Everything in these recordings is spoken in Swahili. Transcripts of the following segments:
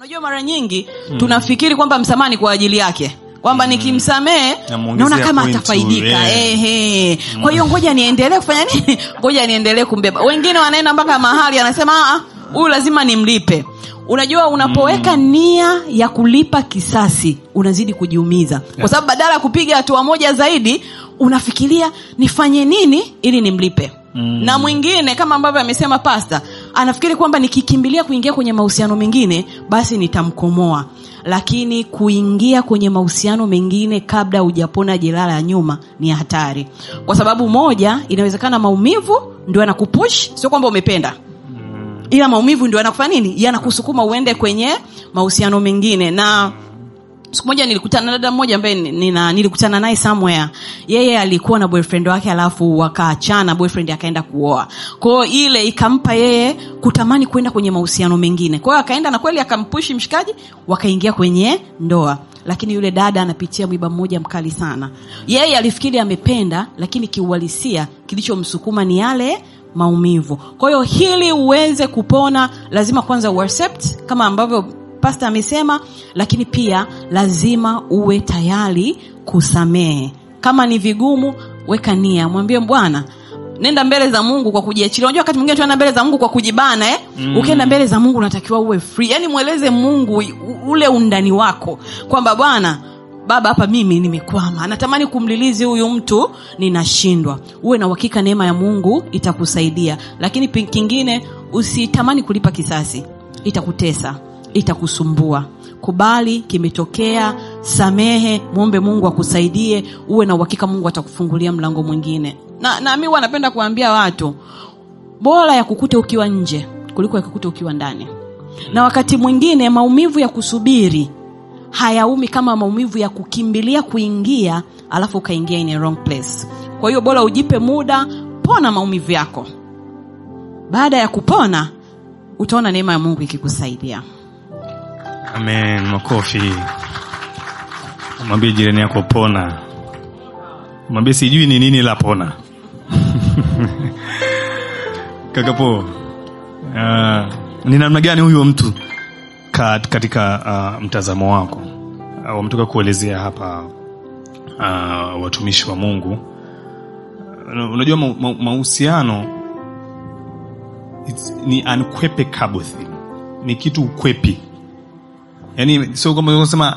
Unajua mara nyingi tunafikiri kwamba msamaha ni kwa ajili yake, kwamba nikimsamehe naona kama atafaidika. Kwa hiyo ngoja niendelee kufanya nini? Ngoja niendelee kumbeba. Wengine wanaenda mpaka mahali anasema huyu lazima nimlipe. Unajua unapoweka nia ya kulipa kisasi unazidi kujiumiza. Kwa sababu badala ya kupiga hatua moja zaidi unafikiria nifanye nini ili nimlipe. Na mwingine kama ambavyo amesema pasta, anafikiri kwamba nikikimbilia kuingia kwenye mahusiano mengine basi nitamkomoa. Lakini kuingia kwenye mahusiano mengine kabla hujapona jeraha la nyuma ni hatari. Kwa sababu moja, inawezekana maumivu ndio yanakupush, sio kwamba umependa. Ila maumivu ndio yanakufanya nini? Yanakusukuma uende kwenye mahusiano mengine. Na siku moja nilikutana na dada mmoja ambaye nilikutana naye somewhere. Yeye alikuwa na boyfriend wake alafu wakaachana, boyfriend akaenda kuoa. Kwa hiyo ile ikampa yeye kutamani kwenda kwenye mahusiano mengine. Kwa hiyo akaenda na kweli akampushi mshikaji, wakaingia kwenye ndoa. Lakini yule dada anapitia mwiba mmoja mkali sana. Yeye alifikiri amependa, lakini kiuhalisia kilichomsukuma ni yale maumivu. Kwa hiyo hili uweze kupona lazima kwanza uaccept kama ambavyo pasta amesema, lakini pia lazima uwe tayari kusamehe. Kama ni vigumu, weka nia, mwambie Bwana, nenda mbele za Mungu kwa kujiachilia. Unajua wakati mwingine tunaenda mbele za Mungu kwa kujibana Ukienda mbele za Mungu unatakiwa uwe free. Yaani mueleze Mungu ule undani wako kwamba Bwana, Baba, hapa mimi nimekwama. Natamani kumlilizi huyu mtu, ninashindwa. Uwe na uhakika neema ya Mungu itakusaidia. Lakini kingine, usitamani kulipa kisasi. Itakutesa, itakusumbua. Kubali kimetokea, samehe, muombe Mungu akusaidie, uwe na uhakika Mungu atakufungulia mlango mwingine. Na mimi wanapenda kuambia watu, bora ya kukute ukiwa nje kuliko ya kukute ukiwa ndani. Na wakati mwingine maumivu ya kusubiri hayaumi kama maumivu ya kukimbilia kuingia alafu ukaingia in a wrong place. Kwa hiyo bora ujipe muda, pona maumivu yako. Baada ya kupona utaona neema ya Mungu ikikusaidia. Amen. Makofi. Mwambie jirani yako pona. Mwambie sijui ni nini la pona. Kakapo, ni namna gani huyo mtu katika mtazamo wako? Wametoka kuelezea hapa watumishi wa Mungu. Unajua mahusiano ni unquepecable thing. Ni kitu ukwepi. Yaani sio kama unasema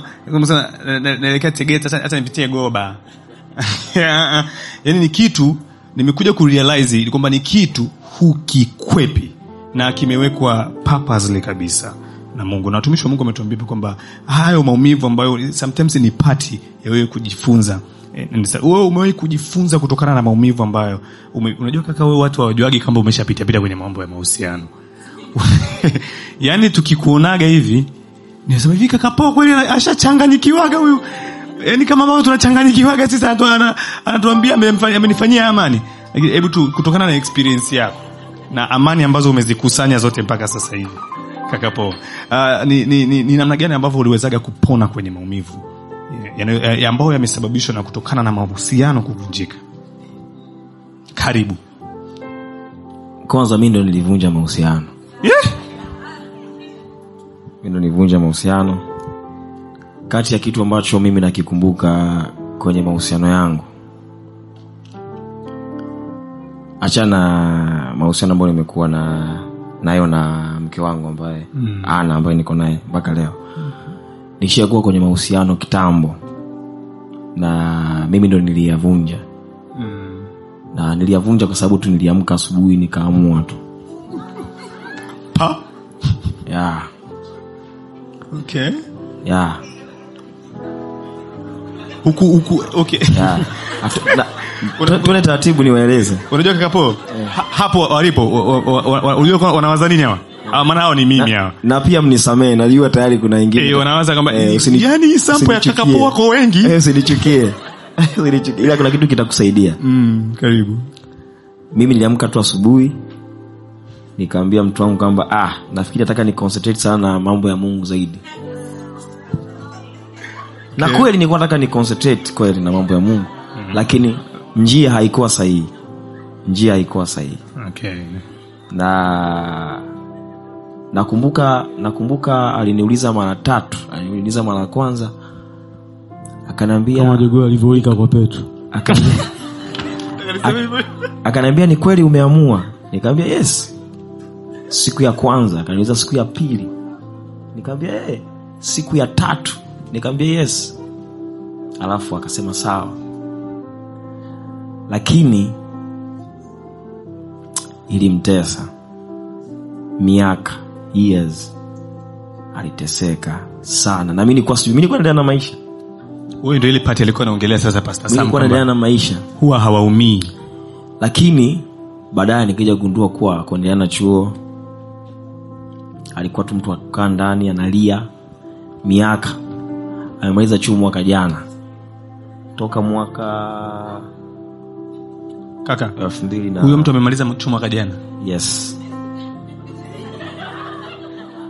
naelekea Tegeta hata nipitie Goba. Yaani ni kitu nimekuja kurealize kwamba ni kitu hukikwepi na kimewekwa purposely kabisa na Mungu. Na watumishi wa Mungu wametuambia kwamba hayo maumivu ambayo sometimes ni party ya wewe kujifunza. Wewe umewahi kujifunza kutokana na maumivu ambayo unajua kaka, wewe watu hawajuagi kama umeshapita kwenye mambo ya mahusiano. Yaani tukikuonaga hivi nisema hivi kaka po kweli ashachanganyikiwaga huyu. Yaani kama ambao tunachanganyikiwaga sisi anatuambia amenifanyia amani. Hebu tu kutokana na experience yako na amani ambazo umezikusanya zote mpaka sasa hivi. Kaka po, ni namna gani ambavyo uliwezaga kupona kwenye maumivu ambayo yamesababishwa na kutokana na mahusiano kuvunjika? Karibu. Kwanza mimi ndo nilivunja mahusiano. Mimi ndo nilivunja mahusiano. Kati ya kitu ambacho mimi nakikumbuka kwenye mahusiano yangu, achana mahusiano ambayo nimekuwa nayo na mke wangu ambaye Ana, ambaye niko naye mpaka leo. Nikishakuwa kwenye mahusiano kitambo na mimi ndo niliyavunja. Na niliyavunja kwa sababu tu niliamka asubuhi nikaamua tu. Yeah. Okay. Yeah. Huku okay. Yeah. Kuna taratibu niwaeleze. Unajua kakapo hapo walipo unajua wanawaza nini hawa? Maana hao ni mimi hawa. Na pia mnisamee, najua tayari kuna wengine. Wanawaza kama yani sample ya kakapo wako wengi. Usinichukie. Ila kuna kitu kitakusaidia. Karibu. Mimi niliamka tu asubuhi nikaambia mtu wangu kwamba nafikiri nataka ni concentrate sana na mambo ya Mungu zaidi. Na kweli nilikuwa nataka ni concentrate kweli na mambo ya Mungu. Lakini njia haikuwa sahihi. Okay. Na nakumbuka aliniuliza mara 3. Aliniuliza mara ya kwanza akaniambia kama jogoo alivyowika kwa Petro. Akaniambia ni kweli umeamua? Nikamwambia yes. Siku ya kwanza. Akaniuliza siku ya pili. Nikamwambia siku ya 3. Nikamwambia yes. Alafu akasema sawa. Lakini ilimtesa miaka, years, aliteseka sana. Na mimi nilikuwa naendelea na maisha. Wewe ndio ile party alikuwa anaongelea sasa Pastor Sam. Nilikuwa naendelea na maisha. Huwa hawaumii. Lakini baadaye nikija kugundua kuwa kuendelea na chuo alikuwa tu mtu akaa ndani analia miaka. Amemaliza chuo mwaka jana. Toka mwaka kaka 2000 na huyo mtu amemaliza chuo mwaka jana. Yes.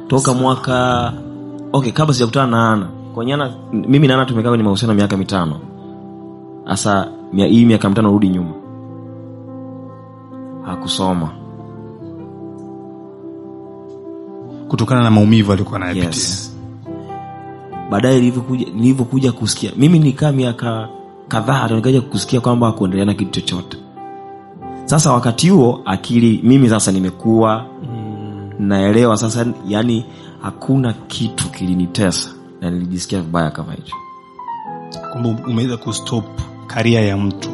Toka mwaka kabla sijakutana na Ana. Kwa Ana mimi na Ana tumekaa kwenye mahusiano miaka 5. Sasa hii miaka 5 rudi nyuma. Hakusoma. Kutokana na maumivu alikuwa anayapitia. Yes. Baadaye nilivyokuja kusikia. Mimi nikaa miaka kadhaa nikaja kusikia kwamba kuendelea na kitu chochote. Sasa wakati huo mimi sasa nimekuwa naelewa sasa, yani hakuna kitu kilinitesa na nilijisikia vibaya kama hicho. Kumbe umeweza kustop career ya mtu.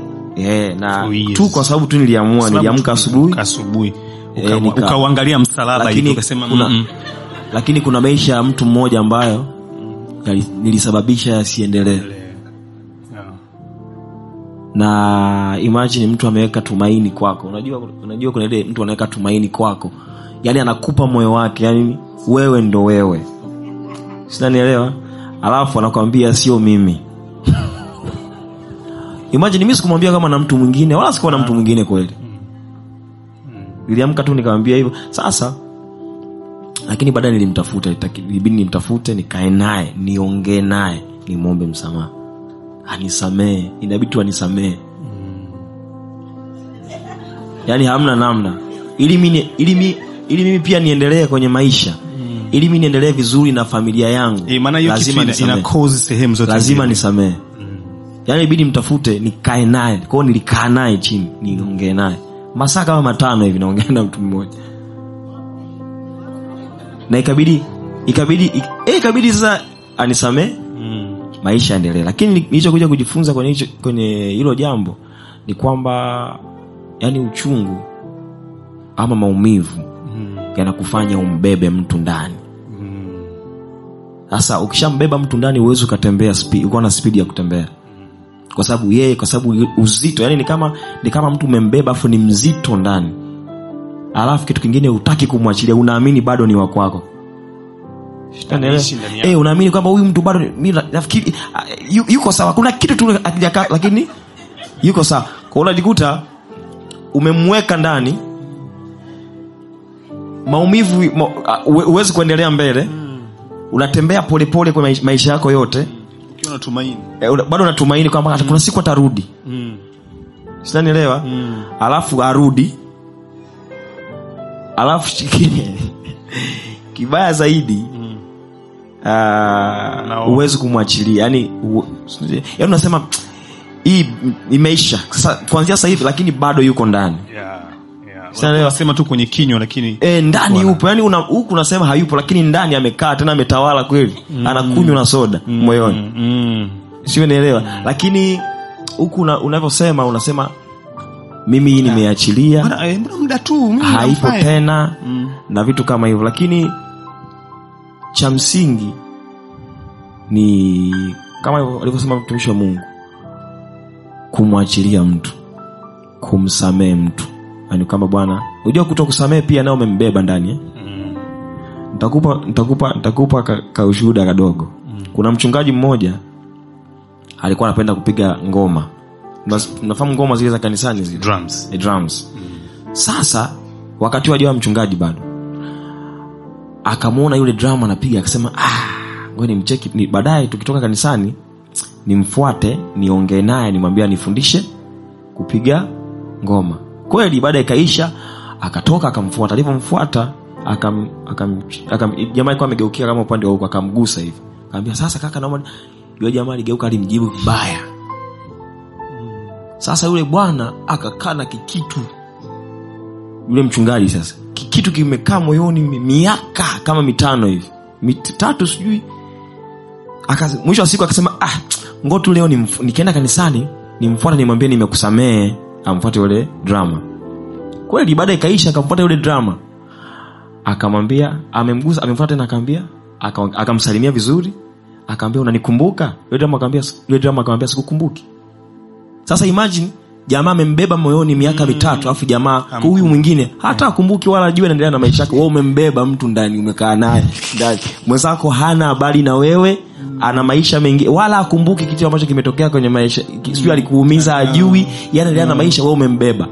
Na tu kwa sababu tu niliamka asubuhi. Ukaangalia msalaba hivi ukasema lakini kuna maisha ya mtu mmoja ambayo nilisababisha yasiendelee. Na imagine mtu ameweka tumaini kwako. Unajua kuna ile mtu anaweka tumaini kwako. Yaani anakupa moyo wake, yani wewe ndo wewe. Sinanielewa? Alafu anakuambia sio mimi. Imagine mimi sikumwambia kama na mtu mwingine, wala sikuwa na mtu mwingine kweli. Niliamka tu nikamwambia hivyo. Sasa lakini baadaye ilibidi nimtafute, nikae naye, niongee naye, nimuombe msamaha. Anisamee, inabidi tu anisamee. Yaani hamna namna. Ili mimi pia niendelee kwenye maisha. Ili mimi niendelee vizuri na familia yangu. Maana hiyo kitu ina cause sehemu zote. Lazima nisamee. Yaani ibidi mtafute, nikae naye. Kwa hiyo nilikaa naye chini, niongee naye. Masaa kama 5 hivi naongea na mtu mmoja. Na ikabidi sasa anisamee. Maisha yaendelee. Lakini nilichokuja kujifunza kwenye hilo jambo ni kwamba yani uchungu ama maumivu yanakufanya umbebe mtu ndani. Sasa ukishambeba mtu ndani uwezo ukatembea uko na speed ya kutembea. Kwa sababu uzito, yani ni kama mtu umembeba afu ni mzito ndani. Alafu kitu kingine hutaki kumwachilia, unaamini bado ni wa kwako. Unaamini kwamba huyu mtu bado, mimi nafikiri yuko sawa, kuna kitu tu akijakaa lakini yuko sawa. Kwa unajikuta umemweka ndani, maumivu huwezi kuendelea mbele. Unatembea polepole kwa maisha yako yote ukiwa unatumaini. Bado unatumaini kwamba kuna siku atarudi. Sinanielewa? Alafu arudi. Alafu kibaya zaidi uwezi kumwachilia. Yaani unasema hii imeisha sasa kuanzia sasa hivi, lakini bado yuko ndani. Unasema tu kwenye kinywa lakini ndani yupo. Yaani huku unasema hayupo lakini ndani amekaa tena ametawala kweli. Anakunywa na soda moyoni. Sio, unaelewa? Lakini huku unavyosema unasema mimi hii nimeachilia. Muda tu mimi haipo tena na vitu kama hivyo. Lakini cha msingi ni kama alivyosema mtumishi wa Mungu, kumwachilia mtu, kumsamehe mtu. Yaani kama Bwana, unajua kutokusamehe pia nao umembeba ndani. Nitakupa ka ushuhuda kadogo. Kuna mchungaji mmoja alikuwa anapenda kupiga ngoma. Unafahamu ngoma zile za kanisani zile? Drums. Sasa wakati wajua mchungaji bado, akamuona yule drama anapiga, akasema ngoja nimcheki, baadaye tukitoka kanisani nimfuate, niongee naye, nimwambie anifundishe kupiga ngoma. Kweli baada ikaisha akatoka akamfuata. Alipomfuata jamaa alikuwa amegeukia kama upande wa huko, akamgusa hivi. Akamwambia, sasa kaka naomba. Yule jamaa aligeuka, alimjibu vibaya. Sasa yule bwana akakana kikitu. Yule mchungaji sasa, kikitu kimekaa moyoni miaka kama 5 hivi. 3 sijui. Mwisho wa siku akasema, ngoja leo nikienda kanisani nimfuate, nimwambie nimekusamehe, amfuate yule drama. Kweli baada ikaisha, akamfuata yule drama. Akamwambia, amemgusa, amemfuata na akamwambia, akamsalimia vizuri, akamwambia unanikumbuka? Yule drama akamwambia sikukumbuki. Sasa imagine jamaa amembeba moyoni miaka 3, alafu jamaa huyu mwingine hata akumbuki wala ajue anaendelea na maisha yake. Wewe umembeba mtu ndani, umekaa naye ndani. Mwenzako hana habari na wewe, ana maisha mengi, wala akumbuki kitu ambacho kimetokea kwenye maisha. Sio alikuumiza ajui, yeye anaendelea na maisha, wewe umembeba.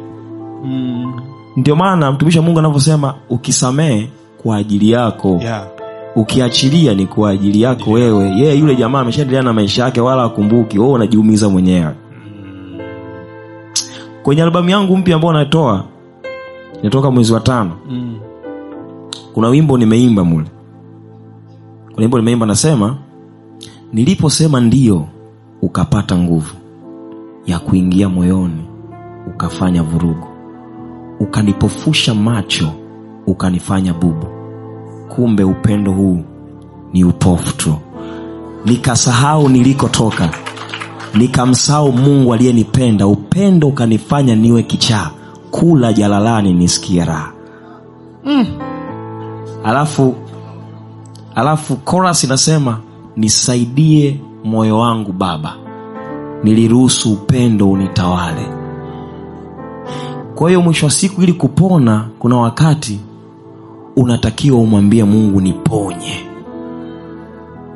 Ndio maana mtumishi wa Mungu anavyosema, ukisamehe kwa ajili yako, ukiachilia ni kwa ajili yako wewe. Yeye yule jamaa ameshaendelea na maisha yake, wala akumbuki, wewe unajiumiza mwenyewe. Kwenye albamu yangu mpya ambayo natoka mwezi wa 5. Kuna wimbo nimeimba mule. Kuna wimbo nimeimba nasema, niliposema ndio ukapata nguvu ya kuingia moyoni, ukafanya vurugu, ukanipofusha macho, ukanifanya bubu. Kumbe upendo huu ni upofu tu. Nikasahau nilikotoka, nikamsahau Mungu aliyenipenda. Upendo ukanifanya niwe kichaa, kula jalalani nisikie raha. Alafu chorus inasema, nisaidie moyo wangu Baba, niliruhusu upendo unitawale. Kwa hiyo mwisho wa siku, ili kupona, kuna wakati unatakiwa umwambie Mungu niponye.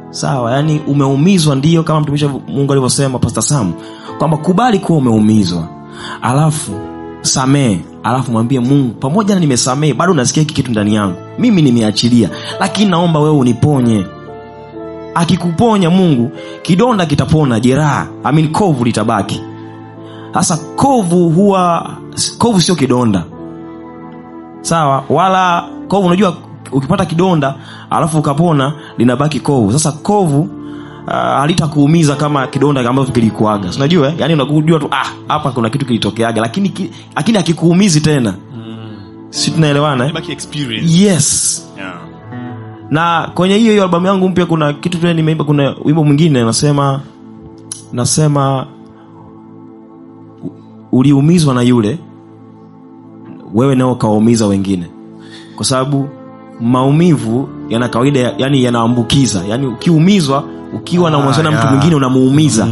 Sawa, yani umeumizwa, ndio kama mtumishi Mungu alivyosema Pastor Sam, kwamba kubali kuwa umeumizwa, alafu samee, alafu mwambie Mungu, pamoja na nimesamee, bado nasikia kitu ndani yangu, mimi nimeachilia, lakini naomba wewe uniponye. Akikuponya Mungu, kidonda kitapona, jeraha, kovu litabaki. Sasa kovu sio kidonda. Sawa, wala kovu, unajua ukipata kidonda alafu ukapona, linabaki kovu. Sasa kovu halitakuumiza kama kidonda ambacho kilikuaga. Unajua? Yani unakujua tu hapa kuna kitu kilitokeaga, lakini hakikuumizi tena. Si tunaelewana? Inabaki experience. Yes. Yeah. Na kwenye hiyo albamu yangu mpya kuna kitu tena nimeimba, kuna wimbo mwingine nasema uliumizwa na yule, wewe nao kaumiza wengine. Kwa sababu maumivu yana kawaida, yani yanaambukiza. Yani ukiumizwa, ukiwa na uhusiano na mtu mwingine unamuumiza.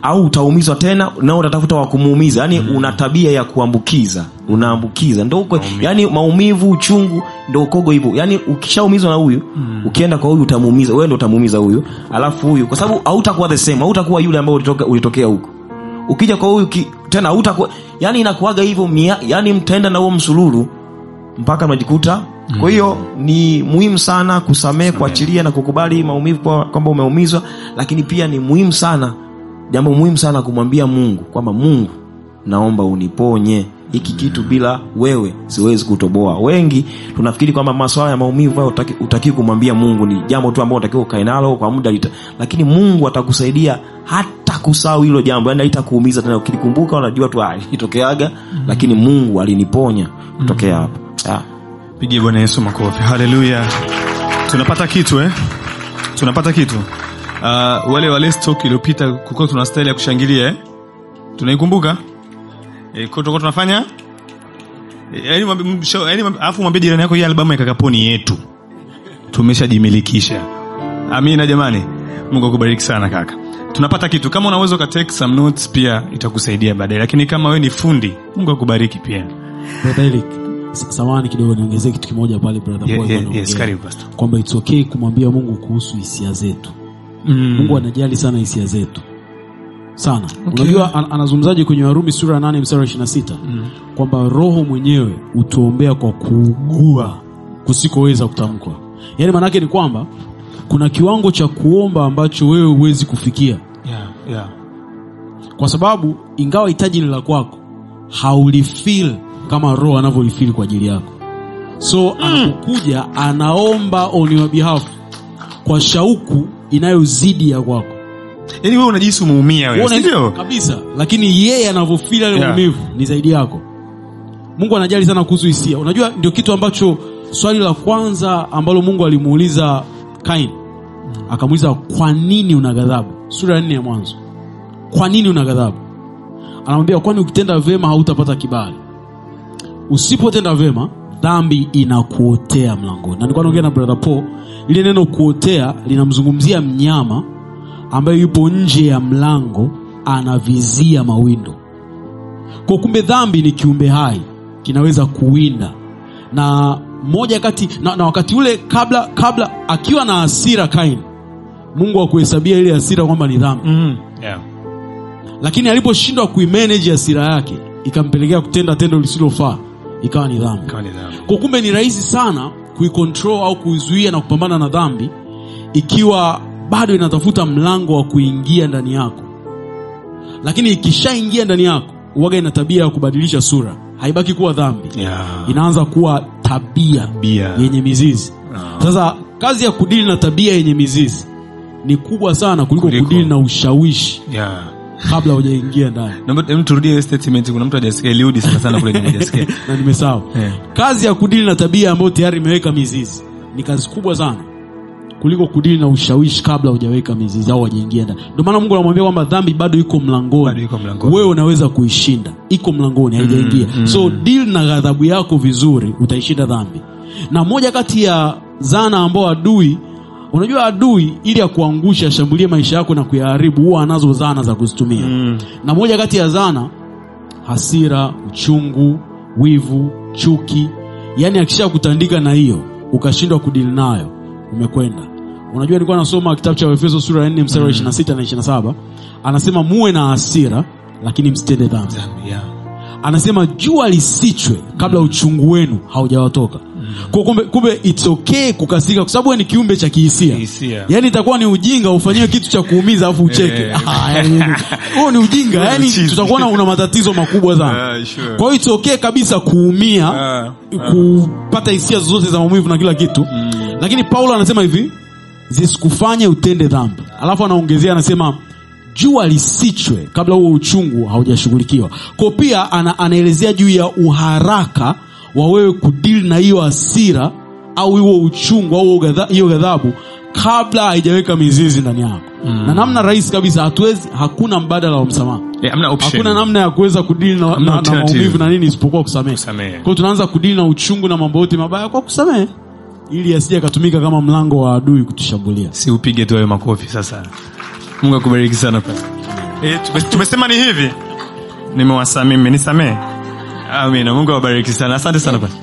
Au utaumizwa tena nao utatafuta wa kumuumiza. Yani una tabia ya kuambukiza, unaambukiza. Ndio yani maumivu, uchungu ndio kogo hivyo. Yani ukishaumizwa na huyu, ukienda kwa huyu utamuumiza, wewe ndio utamuumiza huyu. Alafu huyu, kwa sababu hautakuwa the same, hautakuwa yule ambaye ulitokea huko. Ukija kwa huyu tena hautakuwa, yani inakuaga hivyo, yani mtaenda na huo msululu mpaka mnajikuta. Kwa hiyo ni muhimu sana kusamehe, kuachilia na kukubali maumivu kwamba umeumizwa, lakini pia ni muhimu sana, jambo muhimu sana kumwambia Mungu kwamba Mungu, naomba uniponye hiki kitu, bila wewe siwezi kutoboa. Wengi tunafikiri kwamba masuala ya maumivu utaki kumwambia Mungu, ni jambo tu ambalo unatakiwa ukae nalo kwa muda, lakini Mungu atakusaidia hata kusahau hilo jambo. Yani haitakuumiza tena, ukilikumbuka unajua tu ilitokeaga, lakini Mungu aliniponya kutokea hapo. Pigie Bwana Yesu makofi. Haleluya. Tunapata kitu tunapata kitu. Wale stock iliyopita kuko tuna style ya kushangilia tunaikumbuka? Kwa tunafanya afu mwambie jirani yako, hii albamu ya Kakaponi yetu tumeshajimilikisha. Amina jamani. Mungu akubariki sana kaka. Tunapata kitu. Kama unaweza ka take some notes pia itakusaidia baadaye. Lakini kama wewe ni fundi, Mungu akubariki pia. Brother, samahani kidogo niongezee kitu kimoja pale brother boy. Yes, karibu pastor. Kwamba it's okay kumwambia Mungu kuhusu hisia zetu. Mungu anajali sana hisia zetu. Sana. Okay. Unajua anazungumzaje kwenye Warumi sura 8 mstari 26? Kwamba Roho mwenyewe utuombea kwa kuugua kusikoweza kutamkwa. Yaani maana yake ni kwamba kuna kiwango cha kuomba ambacho wewe huwezi kufikia. Yeah. Kwa sababu ingawa hitaji ni la kwako, haulifeel kama Roho anavyolifeel kwa ajili yako. So anapokuja anaomba on your behalf kwa shauku inayozidi ya kwako. Yaani wewe unajihisi umeumia wewe, sio? Kabisa. Lakini yeye anavyofeel ile maumivu ni zaidi yako. Mungu anajali sana kuhusu hisia. Unajua ndio kitu ambacho swali la kwanza ambalo Mungu alimuuliza Kain. Akamuuliza kwa nini una ghadhabu? Sura ya 4 ya Mwanzo. Kwa nini una ghadhabu? Anamwambia kwani ukitenda vema hautapata kibali. Usipotenda vema dhambi inakuotea mlangoni. Na nilikuwa naongea na brother Paul, ile neno kuotea linamzungumzia mnyama ambaye yupo nje ya mlango anavizia mawindo. Kwa kumbe dhambi ni kiumbe hai, kinaweza kuwinda. Na moja kati na wakati ule kabla akiwa na hasira Kain, Mungu akuhesabia ile hasira kwamba ni dhambi. Yeah. Lakini aliposhindwa kuimanage hasira yake, ikampelekea kutenda tendo lisilofaa, ikawa ni dhambi. Kwa kumbe ni rahisi sana kuicontrol au kuizuia na kupambana na dhambi ikiwa bado inatafuta mlango wa kuingia ndani yako. Lakini ikishaingia ndani yako, huaga ina tabia ya kubadilisha sura. Haibaki kuwa dhambi. Inaanza kuwa tabia yenye mizizi. Sasa kazi ya kudili na tabia yenye mizizi ni kubwa sana kuliko kudili na ushawishi. Kabla hujaingia ndani. Naomba turudie statement, kuna mtu hajasikia Eliudi sana kule hajasikia. Na nimesahau. Kazi ya kudili na tabia ambayo tayari imeweka mizizi ni kazi kubwa sana kuliko kudili na ushawishi kabla hujaweka mizizi au hujaingia ndani. Ndio maana Mungu anamwambia kwamba dhambi bado iko mlangoni. Wewe unaweza kuishinda. Iko mlangoni, haijaingia. So deal na ghadhabu yako vizuri, utaishinda dhambi. Na moja kati ya zana ambao adui, unajua adui ili akuangusha ashambulie maisha yako na kuyaharibu, huwa anazo zana za kuzitumia. Na moja kati ya zana, hasira, uchungu, wivu, chuki. Yaani akisha kutandika na hiyo, ukashindwa kudili nayo, umekwenda. Unajua nilikuwa nasoma kitabu cha Efeso sura ya 4 mstari wa 26 na 27. Anasema muwe na hasira lakini msitende dhambi. Anasema jua lisichwe kabla uchungu wenu haujawatoka. Kwa kumbe it's okay kukasirika kwa sababu wewe ni kiumbe cha kihisia. Yaani itakuwa ni ujinga ufanywe kitu cha kuumiza afu ucheke. Huo ni ujinga. Yaani tutakuwa na una matatizo makubwa sana. Kwa hiyo it's okay kabisa kuumia, kupata hisia zote za maumivu na kila kitu. Lakini Paulo anasema hivi, zisikufanye utende dhambi. Alafu anaongezea anasema jua lisichwe kabla huo uchungu haujashughulikiwa. Kwa pia anaelezea juu ya uharaka wa wewe kudili na hiyo hasira au hiyo uchungu au hiyo ghadhabu kabla haijaweka mizizi ndani yako. Na namna rahisi kabisa, hakuna mbadala wa msamaha. Hakuna namna ya kuweza kudili na maumivu na nini isipokuwa kusamehe. Kwa hiyo tunaanza kudili na uchungu na mambo yote mabaya kwa kusamehe, ili asije katumika kama mlango wa adui kutushambulia. Si upige tu makofi sasa. Mungu akubariki sana pasa. Tumesema ni hivi. Nimewasamee, nisamee. Amina. Mungu awabariki sana. Asante sana pasa.